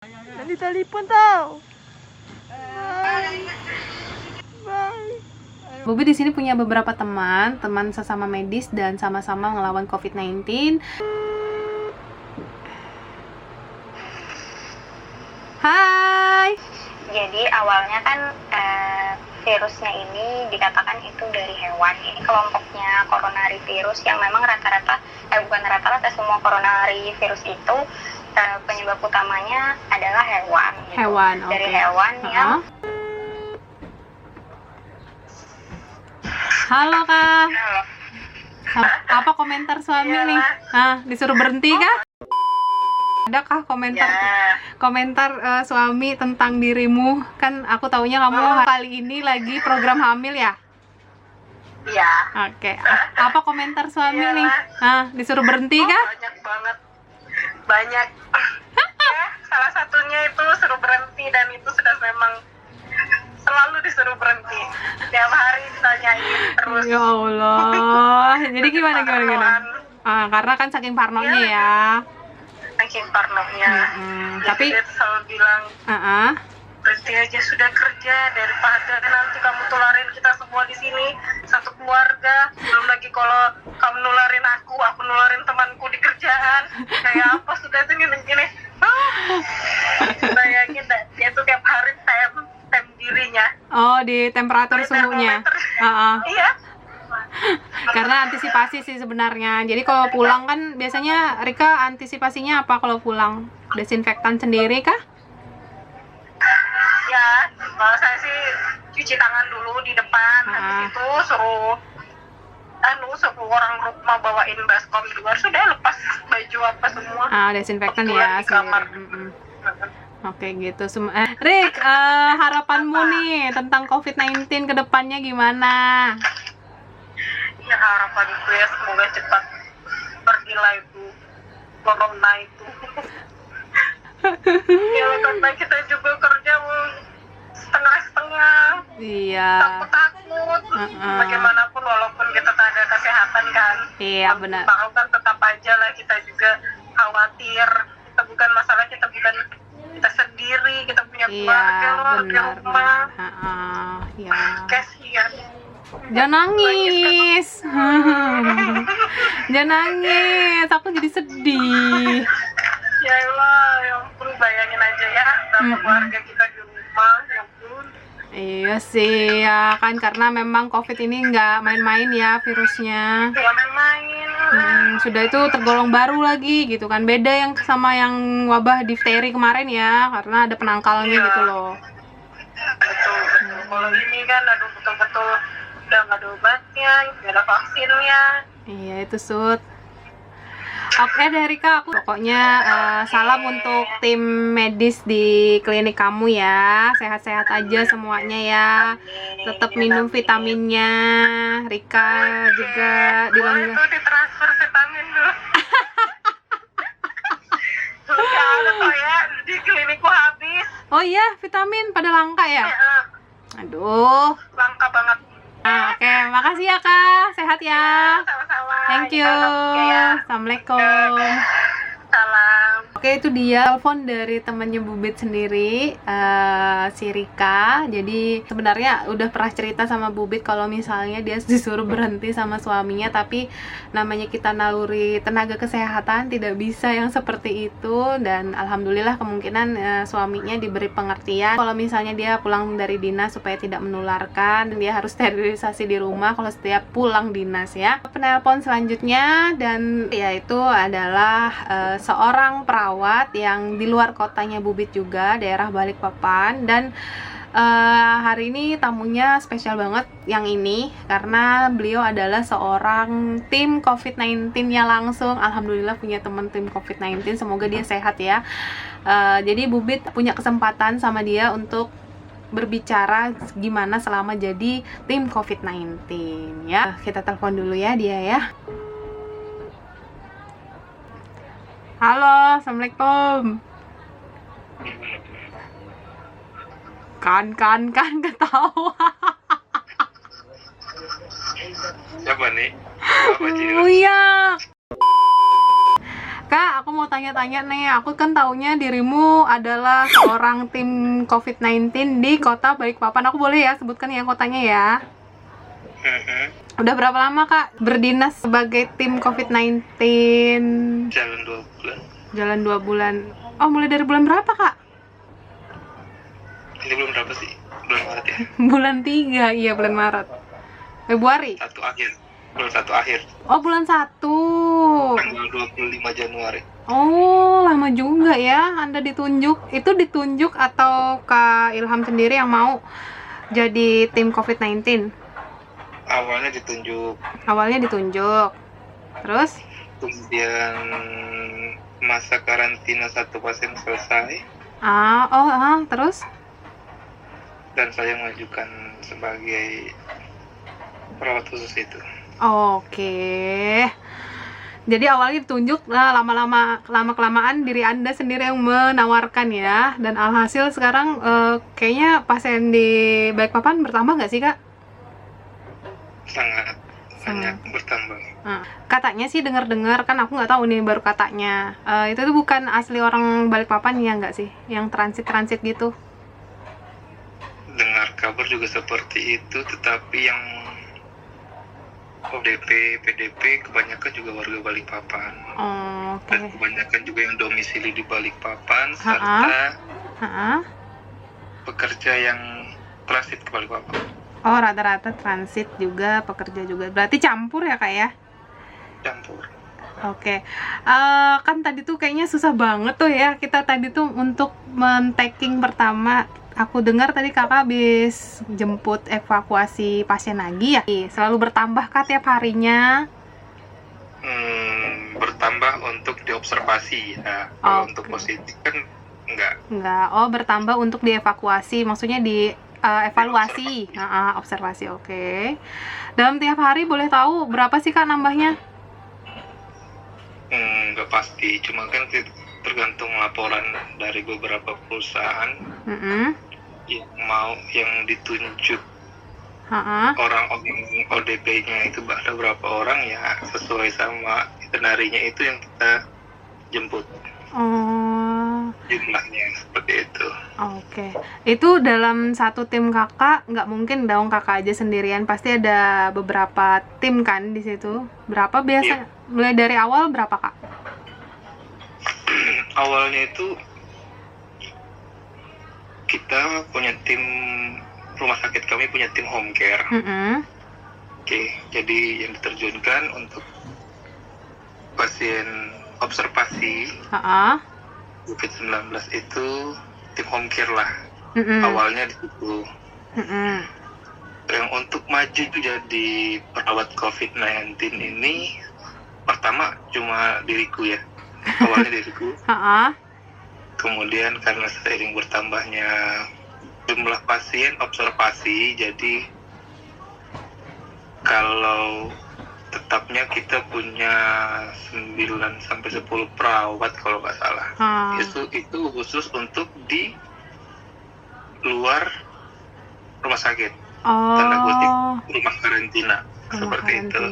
Nanti telepon tau. Bye. Bye. Bobi di sini punya beberapa teman sesama medis dan sama-sama ngelawan COVID-19. Hai. Jadi awalnya kan virusnya ini dikatakan itu dari hewan. Ini kelompoknya coronary virus yang memang rata-rata, bukan rata-rata, semua coronary virus itu penyebab utamanya adalah hewan. Gitu. Hewan, oke. Dari hewan yang... Halo Kak. Halo. Apa komentar suami nih? Disuruh berhenti kah? Adakah komentar suami tentang dirimu? Kan aku taunya kamu kali ini lagi program hamil ya? Iya. Oke. Apa komentar suami nih? Disuruh berhenti kah? Banyak banget. Banyak. Ya, salah satunya itu suruh berhenti, dan itu sudah memang selalu disuruh berhenti. Tiap hari ditanyain terus. Ya Allah. Jadi gimana? Karena kan saking parnonya ya. Saking parnonya. Tapi dia selalu bilang, berhenti aja sudah kerja, daripada nanti kamu tularin kita semua di sini, satu keluarga. Belum lagi kalau kamu nularin aku nularin temanku di kerjaan. Kayak apa sudah itu gini. Bayangin deh, dia tuh tiap hari tem dirinya. Oh, di temperatur suhunya. Iya. Karena antisipasi sih sebenarnya. Jadi kalau pulang kan biasanya Rika antisipasinya apa kalau pulang? Desinfektan sendiri kah? Ya, kalau saya sih cuci tangan dulu di depan, habis itu suruh orang rumah bawain baskom di luar, sudah lepas baju apa semua. Desinfektan kebetulan ya di kamar. Oke gitu. Rik, harapanmu nih tentang COVID-19 ke depannya gimana? Ya, harapanku ya semoga cepat pergilah itu corona itu. Ya, karena kita juga kerja setengah-setengah. Iya. Takut. Bagaimanapun walaupun kita tenaga kesehatan kan. Iya, benar. Tahu kan tetap aja lah kita juga khawatir. Kita bukan masalah, kita sendiri, kita punya keluarga loh di rumah. Iya. Kasihan. Jangan nangis. Jangan nangis. Aku jadi sedih. Ya Allah, ya ampun, bayangin aja ya berapa keluarga kita di rumah, ya ampun. Iya sih, ya kan karena memang COVID ini nggak main-main ya virusnya. Nggak main-main. Sudah itu tergolong baru lagi gitu kan, beda yang sama yang wabah difteri kemarin ya, karena ada penangkalnya gitu loh. Betul. Kalau ini kan aduh betul-betul udah nggak ada obatnya, nggak ada vaksinnya. Iya itu Sud. Oke deh Rika, pokoknya salam untuk tim medis di klinik kamu ya. Sehat-sehat aja semuanya ya. Tetap minum vitaminnya. Rika juga Boleh tuh ditransfer vitamin dulu. Sudah ada tuh ya, di klinikku habis. Oh iya, vitamin pada langka ya? Aduh. Langka banget. Oke, makasih ya Kak. Sehat ya. Sama-sama. Thank you. Assalamualaikum. Salam. Oke, itu dia telepon dari temannya Bubit sendiri, si Rika. Jadi sebenarnya udah pernah cerita sama Bubit kalau misalnya dia disuruh berhenti sama suaminya, tapi namanya kita naluri tenaga kesehatan tidak bisa yang seperti itu. Dan alhamdulillah kemungkinan suaminya diberi pengertian kalau misalnya dia pulang dari dinas supaya tidak menularkan, dan dia harus sterilisasi di rumah kalau setiap pulang dinas ya. Penelpon selanjutnya dan yaitu adalah seorang perawat yang di luar kotanya Bubit juga, daerah Balikpapan. Dan hari ini tamunya spesial banget yang ini karena beliau adalah seorang tim COVID-19-nya langsung. Alhamdulillah punya teman tim COVID-19, semoga dia sehat ya. Jadi Bubit punya kesempatan sama dia untuk berbicara gimana selama jadi tim COVID-19 ya. Kita telepon dulu ya dia ya. Halo, Assalamualaikum. Kan ketawa. Siapa nih? Apa Iya. Kak, aku mau tanya-tanya nih. Aku kan taunya dirimu adalah seorang tim COVID-19 di kota Balikpapan. Aku boleh ya sebutkan yang kotanya ya? Udah berapa lama Kak berdinas sebagai tim COVID-19? Jalan 2 bulan. Jalan 2 bulan. Oh, mulai dari bulan berapa Kak? Ini belum berapa sih? Bulan Maret ya? Bulan 3, iya bulan Maret. Februari? 1 akhir. Bulan 1 akhir. Oh, bulan 1. Tanggal 25 Januari. Oh, lama juga ya Anda ditunjuk. Itu ditunjuk atau Kak Ilham sendiri yang mau jadi tim COVID-19? Awalnya ditunjuk, Awalnya ditunjuk. Terus? kemudian masa karantina 1 pasien selesai, Terus? dan saya mengajukan sebagai perawat khusus itu. Oke. Jadi awalnya ditunjuk, lah lama-kelamaan diri Anda sendiri yang menawarkan ya. Dan alhasil sekarang kayaknya pasien di Balikpapan bertambah nggak sih Kak? Sangat banyak bertambah. Katanya sih dengar-dengar, kan aku nggak tahu nih baru katanya. Itu tuh bukan asli orang Balikpapan ya nggak sih? Yang transit-transit gitu. Dengar kabar juga seperti itu, tetapi yang ODP, PDP kebanyakan juga warga Balikpapan. Oh, Dan oke. kebanyakan juga yang domisili di Balikpapan, serta pekerja yang transit ke Balikpapan. Oh, rata-rata transit juga, pekerja juga. Berarti campur ya Kak ya? Campur. Oke. Kan tadi tuh kayaknya susah banget tuh ya. Kita tadi tuh untuk men-taking pertama, aku dengar tadi Kakak habis jemput evakuasi pasien lagi ya? Selalu bertambah Kak tiap harinya? Bertambah untuk diobservasi ya. Kalau Oke. untuk positif kan enggak. Enggak. Oh, bertambah untuk dievakuasi. Maksudnya di evaluasi. Observasi. Oke. Dalam tiap hari boleh tahu berapa sih Kak nambahnya? Enggak pasti, cuma kan tergantung laporan dari beberapa perusahaan yang ditunjuk orang ODP-nya itu ada berapa orang ya, sesuai sama itinerarinya itu yang kita jemput. Oh. Jumlahnya seperti itu. Oke. Itu dalam satu tim Kakak, nggak mungkin dong Kakak aja sendirian. Pasti ada beberapa tim kan di situ. Berapa biasa? Mulai dari awal berapa Kak? Awalnya itu kita punya tim, rumah sakit kami punya tim home care. Oke, jadi yang diterjunkan untuk pasien observasi COVID-19 itu tim home care lah. Awalnya di situ. Yang untuk maju jadi perawat COVID-19 ini pertama cuma diriku ya. Awalnya diriku. Kemudian karena seiring bertambahnya jumlah pasien observasi, jadi kalau tetapnya kita punya 9 sampai 10 perawat kalau nggak salah. Itu khusus untuk di luar rumah sakit. Tanda kutip rumah karantina. Seperti itu.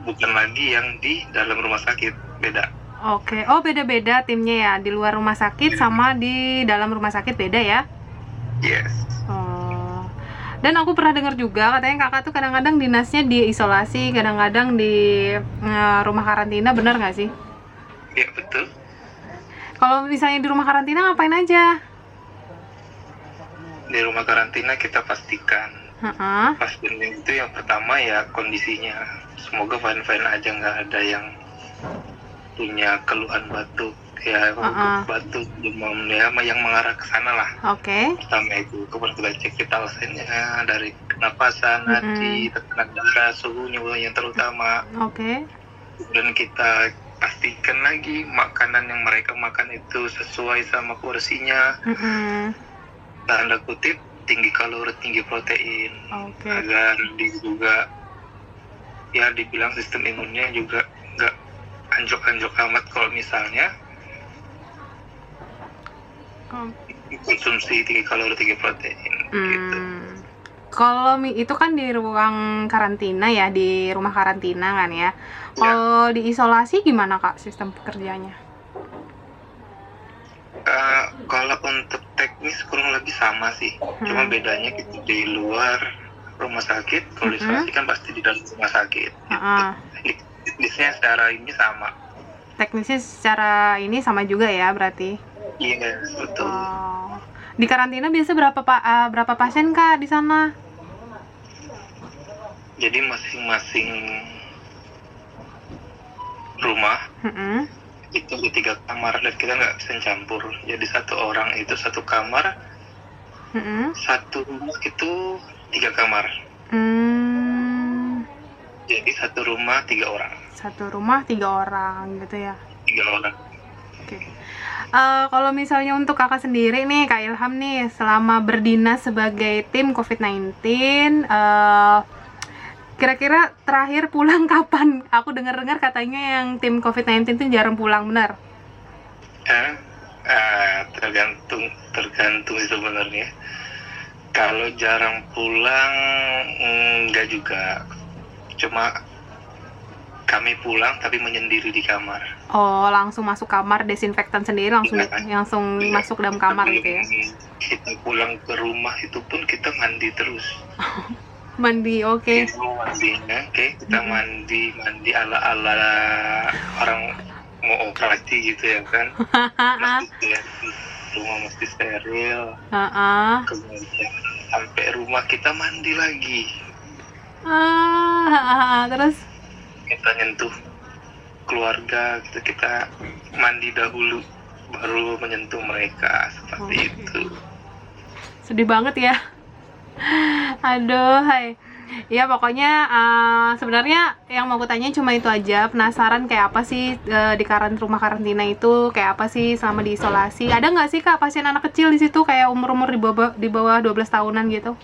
Bukan lagi yang di dalam rumah sakit, beda. Oke. Oh, beda-beda timnya ya. Di luar rumah sakit sama di dalam rumah sakit beda ya? Yes. Oh. Dan aku pernah dengar juga katanya Kakak tuh kadang-kadang dinasnya di isolasi, kadang-kadang di rumah karantina, benar nggak sih? Ya, betul. Kalau misalnya di rumah karantina ngapain aja? Di rumah karantina kita pastikan pasien itu yang pertama ya kondisinya semoga fine-fine aja, nggak ada yang punya keluhan batuk ya, batuk, demam ya, yang mengarah ke sana lah. Oke. Pertama itu, kemudian kita cek vitalsennya dari napasan, nadi, tekanan darah, suhunya yang terutama. Oke. Kemudian kita pastikan lagi makanan yang mereka makan itu sesuai sama porsinya. Tanda kutip tinggi kalori, tinggi protein. Agar juga ya dibilang sistem imunnya juga nggak anjlok-anjlok amat kalau misalnya konsumsi tinggi kalori, tinggi protein gitu. Kalau itu kan di ruang karantina ya, di rumah karantina kan ya. Kalau di isolasi gimana Kak sistem pekerjaannya? Kalau untuk teknis kurang lebih sama sih, cuma bedanya kita di luar rumah sakit, kalau di isolasi kan pasti di dalam rumah sakit. Teknisnya secara ini sama. Teknisnya secara ini sama juga ya berarti? Iya, betul. Di karantina biasa berapa pasien Kak di sana? Jadi masing-masing rumah itu ada 3 kamar dan kita nggak bisa campur. Jadi satu orang itu satu kamar, satu rumah itu 3 kamar. Jadi satu rumah 3 orang. Satu rumah 3 orang gitu ya? 3 orang. Oke. Kalau misalnya untuk kakak sendiri nih, Kak Ilham nih, selama berdinas sebagai tim COVID-19, kira-kira terakhir pulang kapan? Aku dengar-dengar katanya yang tim COVID-19 itu jarang pulang, benar? Tergantung sebenarnya. Kalau jarang pulang, enggak juga. Cuma kami pulang tapi menyendiri di kamar. Oh, langsung masuk kamar, desinfektan sendiri, langsung masuk dalam kamar gitu ya? Kita pulang ke rumah itu pun kita mandi terus. Mandi, oke. Mandinya, kita mandi ala orang mau operasi gitu ya kan. Rumah mesti steril. Kemudian sampai rumah kita mandi lagi. Terus kita nyentuh keluarga gitu, kita mandi dahulu baru menyentuh mereka seperti itu. Sedih banget ya. Aduh, hai. Ya pokoknya sebenarnya yang mau aku tanya cuma itu aja. Penasaran kayak apa sih di rumah karantina itu, kayak apa sih selama diisolasi? Ada nggak sih Kak pasien anak kecil di situ kayak umur-umur di bawah 12 tahunan gitu?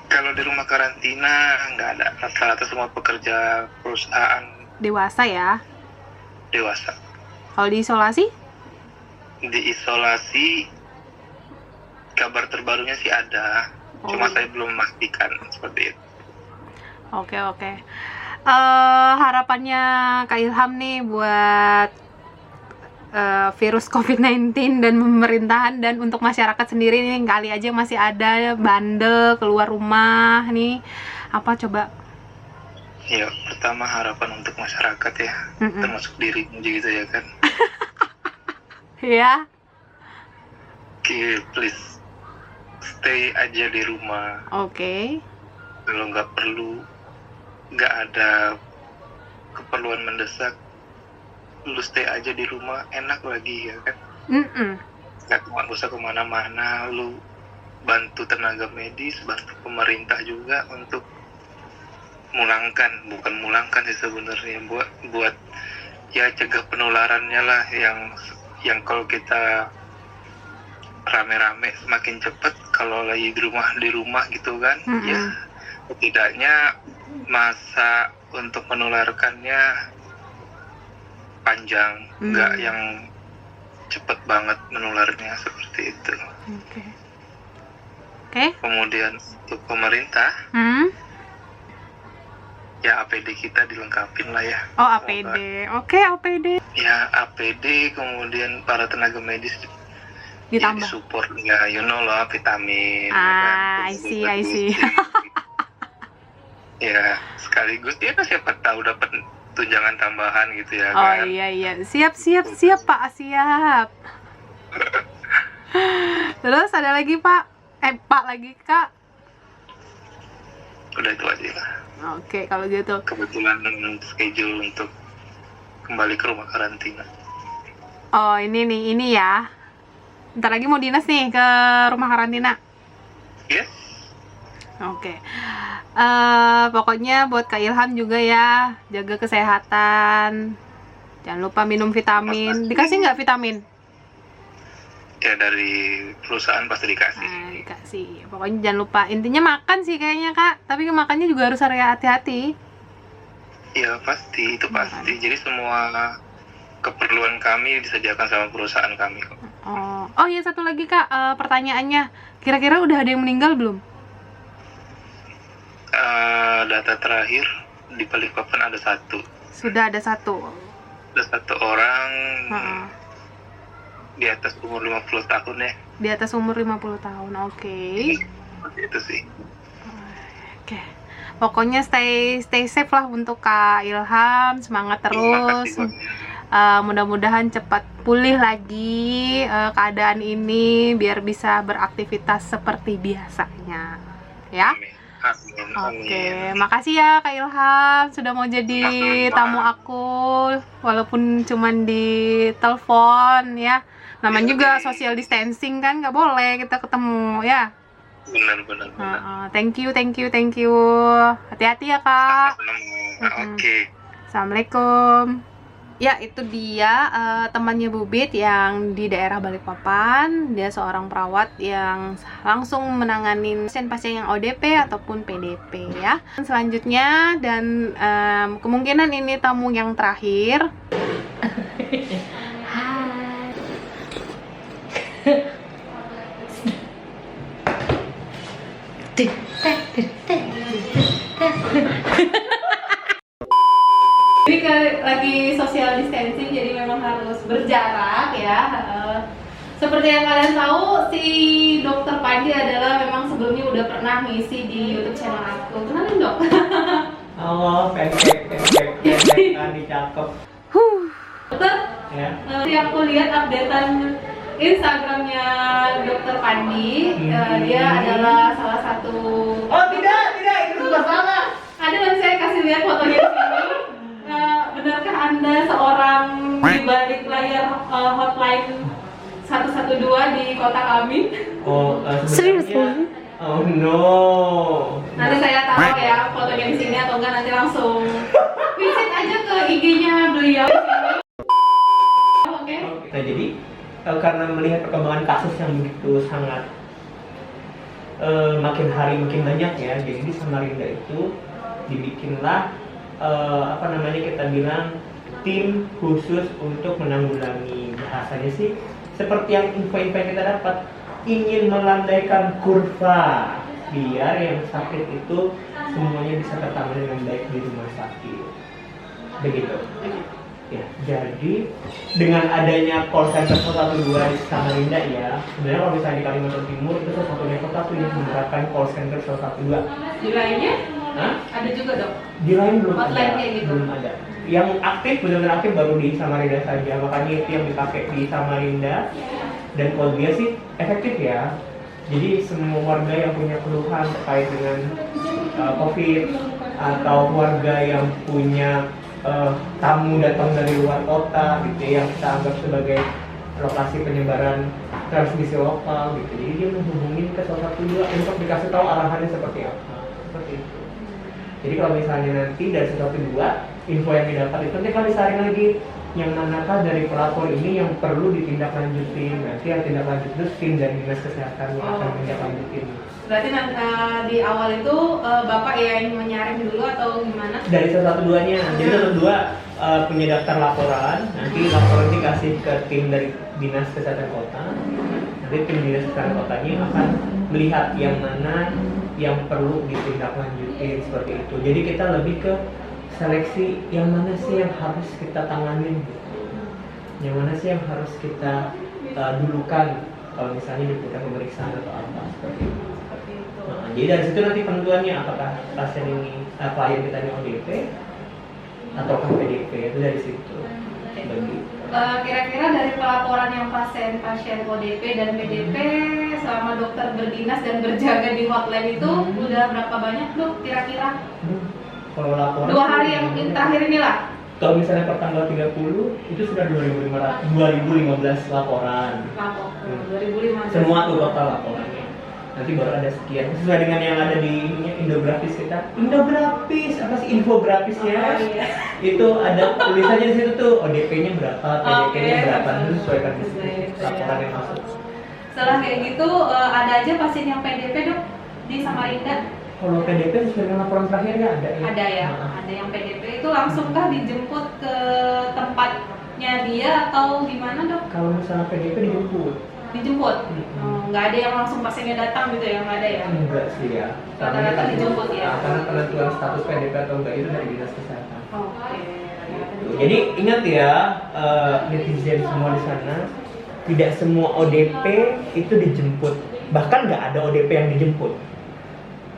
Kalau di rumah karantina nggak ada, rata-rata semua pekerja perusahaan dewasa ya. Dewasa. Kalau di isolasi? Di isolasi kabar terbarunya sih ada. Cuma saya belum memastikan seperti itu. Oke. Harapannya Kak Ilham nih buat virus COVID-19 dan pemerintahan dan untuk masyarakat sendiri nih, kali aja masih ada bandel keluar rumah nih, apa coba? Ya, pertama harapan untuk masyarakat ya, termasuk diri gitu ya kan. Ya. Please stay aja di rumah. Oke. Kalau nggak ada keperluan mendesak, lu stay aja di rumah, enak lagi ya kan. Nggak usah kemana-mana, lu bantu tenaga medis, bantu pemerintah juga untuk bukan mulangkan sih sebenarnya, buat ya cegah penularannya lah, yang kalau kita rame-rame semakin cepat, kalau lagi di rumah gitu kan, ya setidaknya masa untuk menularkannya panjang, nggak yang cepet banget menularnya seperti itu. Oke. Kemudian untuk pemerintah, ya APD kita dilengkapin lah ya. Oh APD, oke APD. Ya APD, kemudian para tenaga medis ditambah. Ya, support ya, lah, vitamin. I see. Ya sekaligus ya siapa tahu dapat tunjangan tambahan gitu ya Oh kan. iya, siap Pak, siap. Terus ada lagi Pak? Pak lagi Kak? Udah itu aja lah. Oke, kalau gitu. Kebetulan schedule untuk kembali ke rumah karantina. Oh ini ya. Ntar lagi mau dinas nih ke rumah karantina. Yes. Oke. Pokoknya buat Kak Ilham juga ya, jaga kesehatan. Jangan lupa minum vitamin. Dikasih nggak vitamin? Ya dari perusahaan pasti dikasih. Dikasih. Pokoknya jangan lupa. Intinya makan sih kayaknya Kak. Tapi makannya juga harus hati-hati. Ya pasti, itu pasti. Jadi semua keperluan kami disediakan sama perusahaan kami kok. Oh iya, satu lagi Kak, pertanyaannya. Kira-kira udah ada yang meninggal belum? data terakhir di Balikpapan ada satu. Sudah ada satu. Ada satu orang di atas umur 50 tahun ya. Di atas umur 50 tahun, oke. Itu sih. Oke. Pokoknya stay safe lah untuk Kak Ilham, semangat terus. Mudah-mudahan cepat pulih lagi keadaan ini biar bisa beraktivitas seperti biasanya. Ya. Oke, makasih ya Kak Ilham sudah mau jadi tamu aku walaupun cuman di telepon ya. Namanya juga social distancing kan, nggak boleh kita ketemu ya. Benar. Thank you. Hati-hati ya Kak. Oke. Assalamualaikum. Ya, itu dia temannya Bubit yang di daerah Balikpapan. Dia seorang perawat yang langsung menanganin pasien-pasien yang ODP ataupun PDP ya. Selanjutnya dan kemungkinan ini tamu yang terakhir. Ini lagi social distancing, jadi memang harus berjarak ya. Seperti yang kalian tahu, si Dokter Pandi adalah memang sebelumnya udah pernah ngisi di YouTube channel aku. Kenalin dok. Oh, pendek, Andi cakep. Dokter, Ya. nanti aku lihat updatean Instagramnya Dokter Pandi. Dia adalah salah satu. Oh tidak, itu sudah salah. Ada nanti saya kasih lihat fotonya di sini. Benarkah Anda seorang di balik layar hotline 112 di kota kami? Oh, sebenarnya. Oh no. Nanti saya taruh ya fotonya di sini atau enggak nanti langsung visit aja ke IG-nya beliau di sini. Oke. Nah, jadi karena melihat perkembangan kasus yang begitu sangat makin hari makin banyak ya, jadi di Samarinda itu dibikinlah kita bilang tim khusus untuk menanggulangi. Bahasanya sih seperti yang info-info yang kita dapat, ingin melandaikan kurva biar yang sakit itu semuanya bisa tertangani dengan baik di rumah sakit. Begitu. Ya, jadi dengan adanya call center 112 di Samarinda ya, sebenarnya kalau misalnya di Kalimantan Timur itu salah satunya kota tuh yang menerapkan call center 112. Di lainnya? Hah? Ada juga dok? Di lain belum ada. Gitu. Belum ada. Yang aktif benar-benar aktif baru di Samarinda saja, makanya itu yang dipakai di Samarinda. Dan kalau dia sih efektif ya. Jadi semua warga yang punya keluhan terkait dengan COVID atau warga yang punya tamu datang dari luar kota gitu yang kita anggap sebagai lokasi penyebaran transmisi lokal gitu, jadi dia menghubungi ke 112 untuk dikasih tahu arahannya seperti apa, seperti itu. Jadi kalau misalnya nanti dari 112 info yang didapat itu nanti kami saring lagi yang manakah dari pelapor ini yang perlu ditindaklanjutin. Nanti yang tindak lanjut itu tim dari dinas kesehatan yang akan menindaklanjutin. Berarti di awal itu bapak yang menyaring dulu atau gimana? Dari 112-nya, jadi 112 punya daftar laporan, nanti laporan dikasih ke tim dari dinas kesehatan kota. Nanti tim dinas kesehatan kotanya akan melihat yang mana yang perlu ditindaklanjutin seperti itu. Jadi kita lebih ke seleksi yang mana sih yang harus kita tanganin gitu. Yang mana sih yang harus kita dulukan kalau misalnya dibutuhkan pemeriksaan atau apa seperti itu. Nah, jadi dari situ nanti penentuannya apakah pasien ini klien kita ini ODP atau PDP, itu dari situ. Kira-kira dari pelaporan yang pasien ODP dan PDP selama dokter berdinas dan berjaga di hotline itu udah berapa banyak dok kira-kira? Kalau laporan 2 hari yang terakhir inilah. Kalau misalnya per tanggal 30 itu sudah 2015 laporan. 2015. Semua tuh total laporannya. Nanti baru ada sekian sesuai dengan yang ada di infografis kita. Infografis apa sih infografisnya? Iya. Itu ada tulisannya di situ tuh ODP-nya berapa, PDP-nya berapa, itu sesuaikan di situ laporan yang masuk. Setelah kayak gitu ada aja pasien yang PDP dok di Samarinda. Kalau PDP sesuai dengan laporan terakhirnya ada ya? Ada ya, ada yang PDP itu langsungkah dijemput ke tempatnya dia atau gimana dok? Kalau misalnya PDP dijemput. dijemput. Nggak ada yang langsung pasiennya datang gitu ya, nggak ada ya? Enggak sih ya. Rata-rata dijemput ya? Karena penentuan status PDP atau enggak itu dari dinas kesehatan. Oke. Jadi ingat ya, netizen semua di sana, tidak semua ODP itu dijemput. Bahkan nggak ada ODP yang dijemput.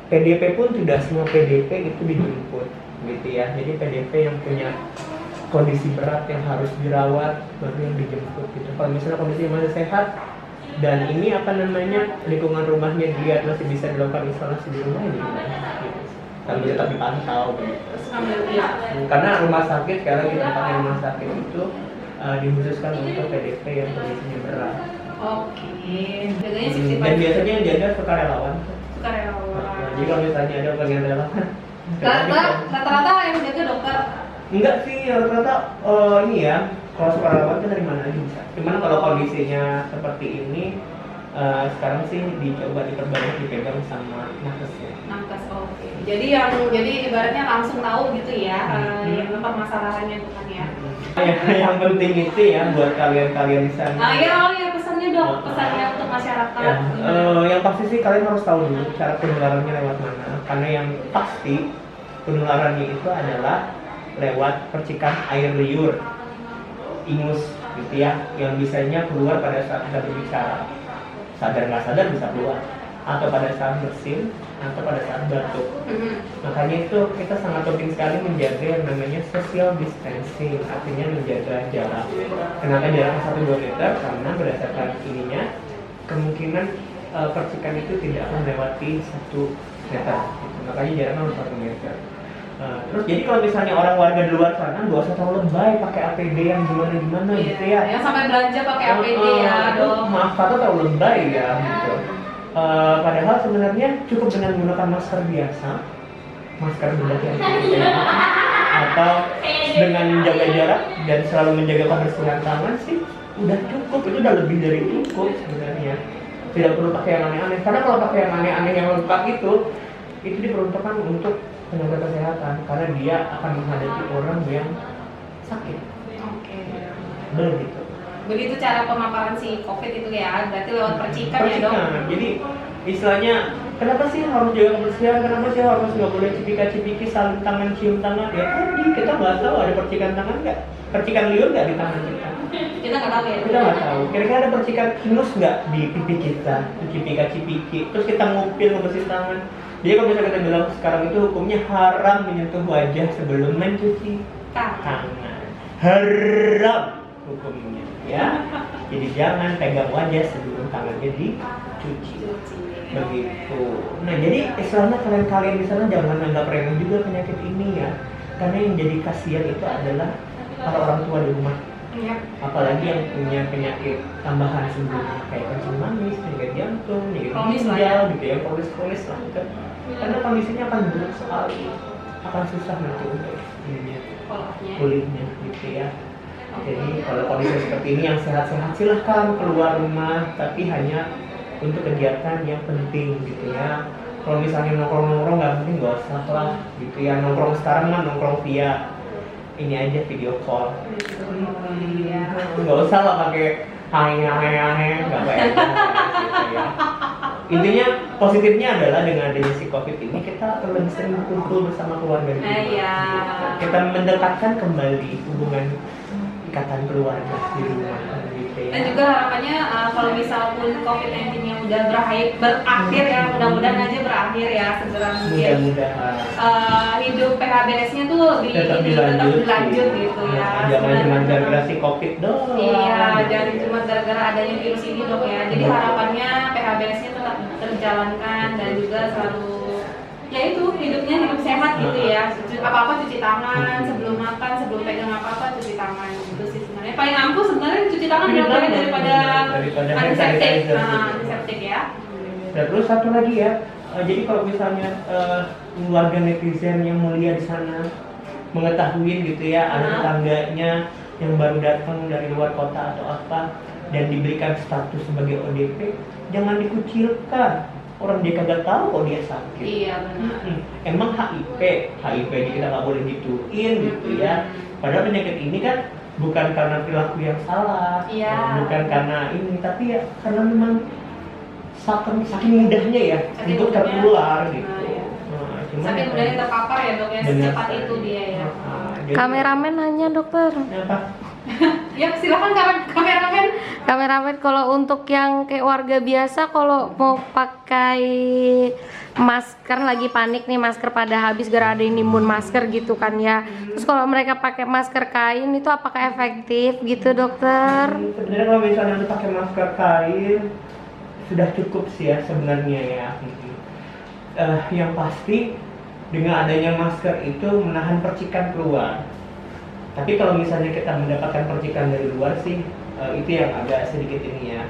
PDP pun tidak semua PDP itu dijemput, gitu ya. Jadi PDP yang punya kondisi berat yang harus dirawat baru yang dijemput gitu. Kalau misalnya kondisinya masih sehat dan ini lingkungan rumahnya dia masih bisa dilakukan isolasi di rumah gitu. Sambil tetap dipantau begitu. Karena rumah sakit sekarang kita pakai rumah sakit itu dikhususkan untuk PDP yang kondisinya berat. Oke. Jaganya Dan biasanya yang jaga sukarelawan. Jadi kalau misalnya ada pengen relawan. Rata-rata yang jaga dokter. Enggak sih, rata-rata ini ya. Kalau sukarelawan kan dari mana aja bisa. Cuman kalau kondisinya seperti ini, sekarang sih dicoba diperbanyak dipegang sama nakesnya. Nakes, oke. Jadi ibaratnya langsung tahu gitu ya, yang permasalahannya bukan ya. Yang penting itu ya buat kalian di sana. Ya pesannya dok, pesannya untuk masyarakat. Yang pasti sih kalian harus tahu dulu cara penularannya lewat mana. Karena yang pasti penularannya itu adalah lewat percikan air liur, ingus gitu ya, yang bisanya keluar pada saat kita berbicara, sadar nggak sadar bisa keluar, atau pada saat bersin, atau pada saat batuk. Makanya itu kita sangat penting sekali menjaga yang namanya social distancing, artinya menjaga jarak. Kenapa jaraknya 1-2 meter? Karena berdasarkan ininya kemungkinan percikan itu tidak akan melewati 1 meter. Makanya jaraknya harus 1 meter. Terus jadi kalau misalnya orang warga di luar sana nggak usah terlalu lebay pakai APD yang gimana gitu ya. Yang sampai belanja pakai APD ya dok. Maaf kata terlalu lebay ya gitu. Padahal sebenarnya cukup dengan menggunakan masker biasa, masker bedah yang atau dengan menjaga jarak dan selalu menjaga kebersihan tangan sih udah cukup, itu udah lebih dari cukup sebenarnya. Tidak perlu pakai yang aneh-aneh, karena kalau pakai yang aneh-aneh yang lengkap itu diperuntukkan untuk tenaga kesehatan karena dia akan menghadapi orang yang sakit. Oke. Begitu. Begitu cara pemaparan si COVID itu ya, berarti lewat percikan ya dok? Jadi istilahnya, kenapa sih harus jaga kebersihan? Kenapa sih harus nggak boleh cipika-cipiki, saling tangan, cium tangan? Ya tadi kita nggak tahu ada percikan tangan nggak, percikan liur nggak di tangan kita. Kita nggak tahu ya. Kita nggak tahu. Kira-kira ada percikan ingus nggak di pipi kita, cipika-cipiki. Terus kita ngupil ngebersihin tangan. Jadi kalau misalnya kita bilang sekarang itu hukumnya haram menyentuh wajah sebelum mencuci tangan. Haram hukumnya, ya. Jadi jangan pegang wajah sebelum tangannya dicuci. Begitu. Nah, jadi istilahnya kalian di sana jangan anggap remeh juga penyakit ini ya. Karena yang jadi kasihan itu adalah para orang tua di rumah. Apalagi yang punya penyakit tambahan sebelumnya kayak kencing manis, penyakit jantung, penyakit ginjal gitu ya, kronis lah gitu. Karena kondisinya akan buruk sekali, akan susah nanti untuk pulihnya gitu ya. Jadi kalau kondisi seperti ini yang sehat-sehat silahkan keluar rumah, tapi hanya untuk kegiatan yang penting gitu ya. Kalau misalnya nongkrong-nongkrong nggak penting nggak usah lah gitu ya. Nongkrong sekarang mah nongkrong via ini aja video call. Nggak usah lah pakai hai nggak baik gitu ya. Intinya positifnya adalah dengan adanya si COVID ini kita lebih sering berkumpul bersama keluarga kita. Kita mendekatkan kembali hubungan ikatan keluarga di rumah gitu ya. Dan juga harapannya kalau misal pun COVID-19-nya udah berakhir ya, mudah-mudahan aja berakhir ya segera mungkin. Mudah-mudahan hidup PHBS-nya tuh tetap dilanjut gitu ya. Jangan cuma gara-gara si COVID doang. Iya, jangan cuma gara-gara adanya virus ini dok ya. Jadi harapannya PHBS-nya tetap terjalankan dan juga selalu ya itu hidupnya hidup sehat gitu ya. Apa-apa cuci tangan sebelum makan, sebelum pegang apa-apa cuci tangan gitu sih sebenarnya. Paling ampuh sebenarnya cuci tangan daripada antiseptik ya. Dan terus satu lagi ya, jadi kalau misalnya warga netizen yang mulia di sana mengetahui gitu ya, ada tetangganya yang baru datang dari luar kota atau apa dan diberikan status sebagai ODP, jangan dikucilkan. Orang dia kagak tahu kok dia sakit. Iya benar. Emang HIV kita nggak boleh dituin gitu ya. Padahal penyakit ini kan bukan karena perilaku yang salah, Iya. bukan karena ini, tapi ya karena memang saking mudahnya ya Saking untuk mudahnya. tertular gitu. Iya. Nah, cuman Saking ya, mudahnya terpapar ya dok ya, benar secepat sekali. itu dia ya. Jadi- Kameramen nanya dokter. apa? Ya silakan kameramen. Kameramen kalau untuk yang kayak warga biasa kalau mau pakai masker lagi panik nih, masker pada habis gara ada yang nimbun masker gitu kan ya. Terus kalau mereka pakai masker kain itu apakah efektif gitu dokter? Sebenarnya kalau misalnya untuk pakai masker kain sudah cukup sih ya sebenarnya ya. Yang pasti dengan adanya masker itu menahan percikan keluar. Tapi kalau misalnya kita mendapatkan percikan dari luar sih itu yang agak sedikit ini ya.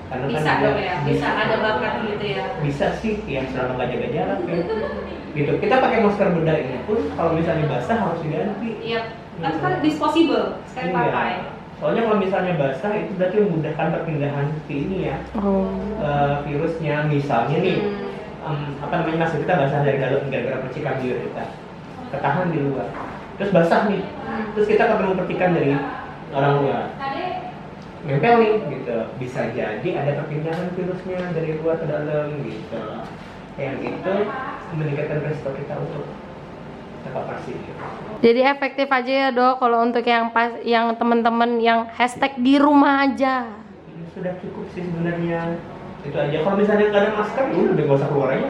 Karena Bisa kan dok dia- ya, bisa ada bakat gitu ya. Bisa sih yang selama nggak jaga jarak ya. Gitu. Kita pakai masker bedah ini pun kalau misalnya basah harus diganti. Iya, kan kan disposable sekali Iya. pakai. Soalnya kalau misalnya basah itu berarti memudahkan perpindahan si ini ya. Oh. Virusnya misalnya nih Hmm. apa namanya masker kita basah dari dalam gara-gara percikan biar kita ketahan di luar. Terus basah nih, terus kita ketemu percikan dari orang luar, nempel nih gitu, bisa jadi ada perpindahan virusnya dari luar ke dalam gitu. Yang itu meningkatkan resiko kita untuk terpapar sih. Jadi efektif aja ya dok kalau untuk yang teman-teman yang hashtag di rumah aja. Sudah cukup sih sebenarnya. Itu aja. Kalau misalnya nggak ada masker, ya udah nggak usah keluar aja.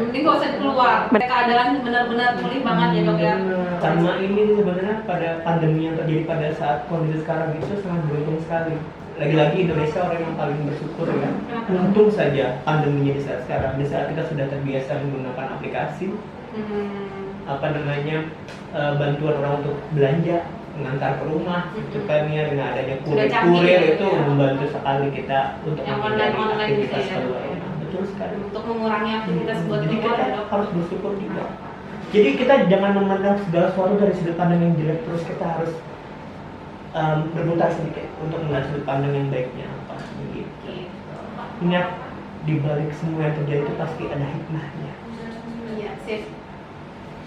Ini nggak usah keluar. Keadaan benar-benar sulit banget ya dok ya. Sama ini sebenarnya pada pandemi yang terjadi pada saat kondisi sekarang itu sangat beruntung sekali. Lagi-lagi Indonesia orang yang paling bersyukur ya. Untung saja pandeminya di saat sekarang, di saat kita sudah terbiasa menggunakan aplikasi, apa namanya bantuan orang untuk belanja, mengantar ke rumah, itu kan ya dengan adanya Sudah canggih kurir ya, itu ya. membantu sekali kita untuk Yang menghindari online gitu aktivitas ya. keluar. Betul sekali. Untuk mengurangi aktivitas buat Jadi keluar kita ya dok. harus bersyukur juga. Jadi kita jangan memandang segala sesuatu dari sudut pandang yang jelek, terus kita harus berputar sedikit untuk melihat sudut pandang yang baiknya apa gitu. Ingat di balik semua yang terjadi itu pasti ada hikmahnya. Iya sip.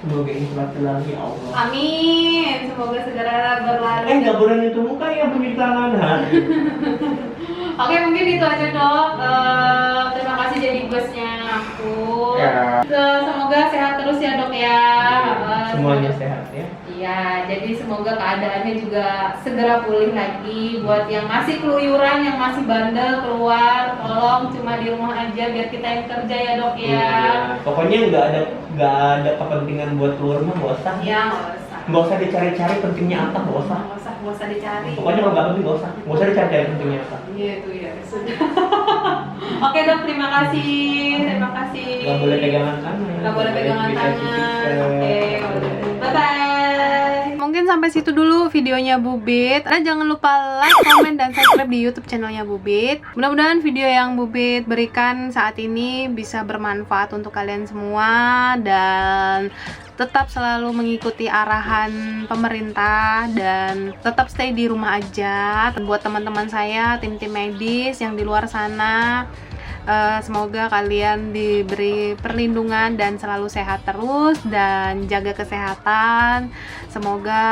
Semoga ini cepat berlalu ya Allah. Amin. Semoga segera berlalu. Nggak boleh nyentuh muka ya punya tangan. Oke, mungkin itu aja dok. Terima kasih jadi bosnya aku. Ya. Semoga sehat terus ya dok ya. Semuanya sehat ya. Iya, jadi semoga keadaannya juga segera pulih lagi. Buat yang masih keluyuran, yang masih bandel keluar, tolong cuma di rumah aja biar kita yang kerja ya dok ya. Iya. Pokoknya nggak ada kepentingan buat keluar mah nggak usah. Iya, Nggak usah dicari-cari pentingnya apa, nggak usah. nggak usah dicari. Pokoknya kalau nggak penting nggak usah dicari-cari pentingnya apa. Iya itu ya sudah. Oke dok, terima kasih. Nggak boleh pegangan tangan. Nggak boleh pegangan bisa tangan. cicip. Oke, bye bye. Mungkin sampai situ dulu videonya Bubit. Jangan lupa like, comment, dan subscribe di YouTube channelnya Bubit. Mudah-mudahan video yang Bubit berikan saat ini bisa bermanfaat untuk kalian semua dan tetap selalu mengikuti arahan pemerintah dan tetap stay di rumah aja. Buat teman-teman saya, tim-tim medis yang di luar sana, semoga kalian diberi perlindungan dan selalu sehat terus dan jaga kesehatan. Semoga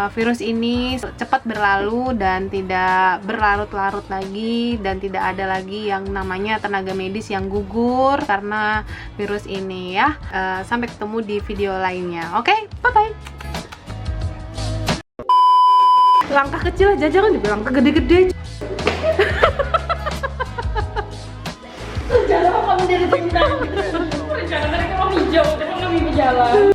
virus ini cepat berlalu dan tidak berlarut-larut lagi dan tidak ada lagi yang namanya tenaga medis yang gugur karena virus ini ya. Sampai ketemu di video lainnya. Oke, bye-bye. Langkah kecil aja, jangan dibilang langkah gede-gede. Jangan kamu dari tentang jangan dari kamu hijau, jangan kami berjalan.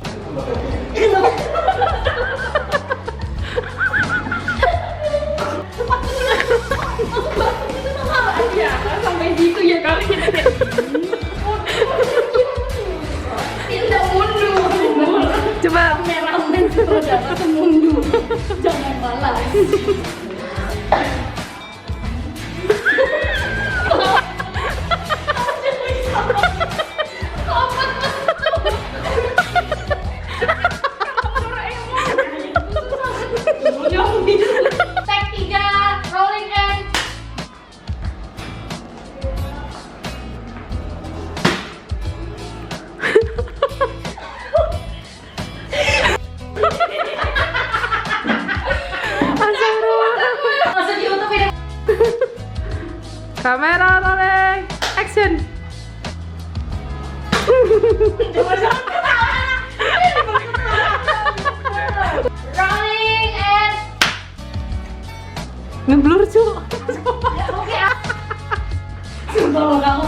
Ya, sampai situ ya kali kita tidak mundur. Coba Kameramen sudah mundur. Jangan malas. Kamera rolling, action. Rolling and Ngeblur cu. Sumpah lo, kamu